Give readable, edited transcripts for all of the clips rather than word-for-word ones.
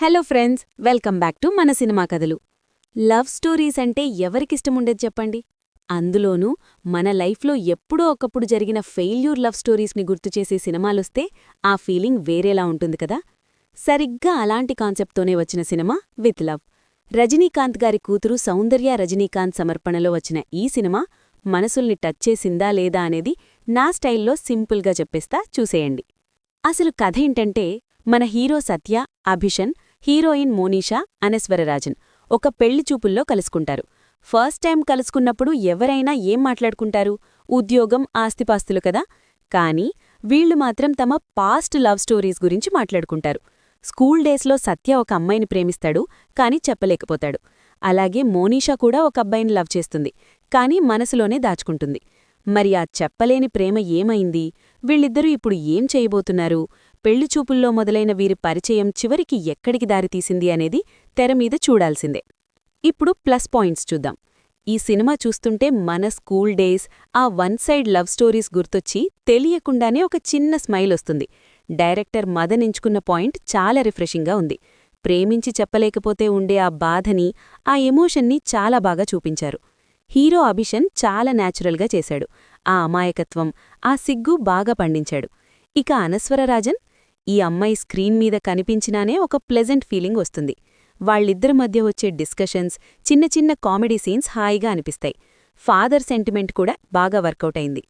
Hello friends, welcome back to మన cinema కథలు. Love stories అంటే ఎవరికిష్టముండేది చెప్పండి? అందులోనూ మన లైఫ్లో ఎప్పుడో ఒకప్పుడు జరిగిన ఫెయిల్యూర్ లవ్ స్టోరీస్ని గుర్తుచేసే సినిమాలొస్తే ఆ ఫీలింగ్ వేరేలా ఉంటుంది కదా. సరిగ్గా అలాంటి కాన్సెప్ట్తోనే వచ్చిన సినిమా విత్ లవ్. రజనీకాంత్ గారి కూతురు సౌందర్య రజనీకాంత్ సమర్పణలో వచ్చిన ఈ సినిమా మనసుల్ని టచ్ చేసిందా లేదా అనేది నా స్టైల్లో సింపుల్గా చెప్పేస్తా, చూసేయండి. అసలు కథేంటంటే, మన హీరో సత్య, అభిషన్, హీరోయిన్ మోనీషా, అనస్వరరాజన్ ఒక పెళ్లి చూపుల్లో కలుసుకుంటారు. ఫస్ట్ టైం కలుసుకున్నప్పుడు ఎవరైనా ఏం మాట్లాడుకుంటారు? ఉద్యోగం, ఆస్తిపాస్తులు కదా. కానీ వీళ్లు మాత్రం తమ పాస్ట్ లవ్ స్టోరీస్ గురించి మాట్లాడుకుంటారు. స్కూల్ డేస్లో సత్య ఒక అమ్మాయిని ప్రేమిస్తాడు, కాని చెప్పలేకపోతాడు. అలాగే మోనీషా కూడా ఒక అబ్బాయిని లవ్ చేస్తుంది, కాని మనసులోనే దాచుకుంటుంది. మరి ఆ చెప్పలేని ప్రేమ ఏమైంది? వీళ్ళిద్దరూ ఇప్పుడు ఏం చేయబోతున్నారు? పెళ్లిచూపుల్లో మొదలైన వీరి పరిచయం చివరికి ఎక్కడికి దారితీసింది అనేది తెరమీద చూడాల్సిందే. ఇప్పుడు ప్లస్ పాయింట్స్ చూద్దాం. ఈ సినిమా చూస్తుంటే మన స్కూల్ డేస్, ఆ వన్ సైడ్ లవ్ స్టోరీస్ గుర్తొచ్చి తెలియకుండానే ఒక చిన్న స్మైల్ వస్తుంది. డైరెక్టర్ మదన్ ఎంచుకున్న పాయింట్ చాలా రిఫ్రెషింగ్గా ఉంది. ప్రేమించి చెప్పలేకపోతే ఉండే ఆ బాధని, ఆ ఎమోషన్ని చాలా బాగా చూపించారు. హీరో అభిషన్ చాలా న్యాచురల్గా చేశాడు. ఆ అమాయకత్వం, ఆ సిగ్గు బాగా పండించాడు. ఇక అనస్వరరాజన్, ఈ అమ్మాయి స్క్రీన్ మీద కనిపించినానే ఒక ప్లెజెంట్ ఫీలింగ్ వస్తుంది. వాళ్ళిద్దరి మధ్య వచ్చే డిస్కషన్స్, చిన్న చిన్న కామెడీ సీన్స్ హాయిగా అనిపిస్తాయి. ఫాదర్ సెంటిమెంట్ కూడా బాగా వర్కౌట్ అయింది.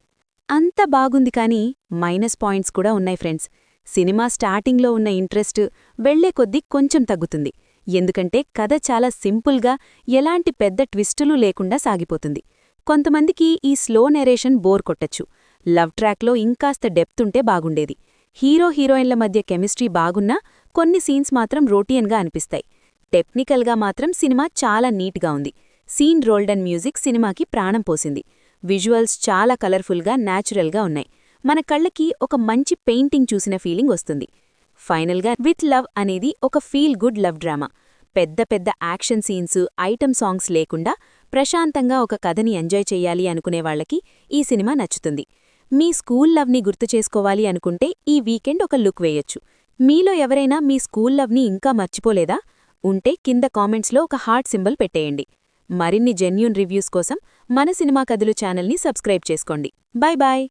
అంత బాగుంది, కానీ మైనస్ పాయింట్స్ కూడా ఉన్నాయి ఫ్రెండ్స్. సినిమా స్టార్టింగ్లో ఉన్న ఇంట్రెస్ట్ వెళ్లే కొద్దీ కొంచెం తగ్గుతుంది. ఎందుకంటే కథ చాలా సింపుల్గా, ఎలాంటి పెద్ద ట్విస్టులు లేకుండా సాగిపోతుంది. కొంతమందికి ఈ స్లో నెరేషన్ బోర్ కొట్టచ్చు. లవ్ ట్రాక్లో ఇంకాస్త డెప్తుంటే బాగుండేది. హీరో హీరోయిన్ల మధ్య కెమిస్ట్రీ బాగున్నా కొన్ని సీన్స్ మాత్రం రొటీన్గా అనిపిస్తాయి. టెక్నికల్గా మాత్రం సినిమా చాలా నీట్గా ఉంది. సీన్ రోల్డన్ మ్యూజిక్ సినిమాకి ప్రాణం పోసింది. విజువల్స్ చాలా కలర్ఫుల్గా, న్యాచురల్గా ఉన్నాయి. మన కళ్ళకి ఒక మంచి పెయింటింగ్ చూసిన ఫీలింగ్ వస్తుంది. ఫైనల్గా విత్ లవ్ అనేది ఒక ఫీల్ గుడ్ లవ్ డ్రామా. పెద్ద పెద్ద యాక్షన్ సీన్స్, ఐటమ్ సాంగ్స్ లేకుండా ప్రశాంతంగా ఒక కథని ఎంజాయ్ చెయ్యాలి అనుకునేవాళ్లకి ఈ సినిమా నచ్చుతుంది. మీ స్కూల్ లవ్ని గుర్తు చేసుకోవాలి అనుకుంటే ఈ వీకెండ్ ఒక లుక్ వేయొచ్చు. మీలో ఎవరైనా మీ స్కూల్ లవ్ని ఇంకా మర్చిపోలేదా? ఉంటే కింద కామెంట్స్లో ఒక హార్ట్ సింబల్ పెట్టేయండి. మరిన్ని జెన్యూన్ రివ్యూస్ కోసం మన సినిమా కథలు ఛానల్ని సబ్స్క్రైబ్ చేసుకోండి. Bye bye.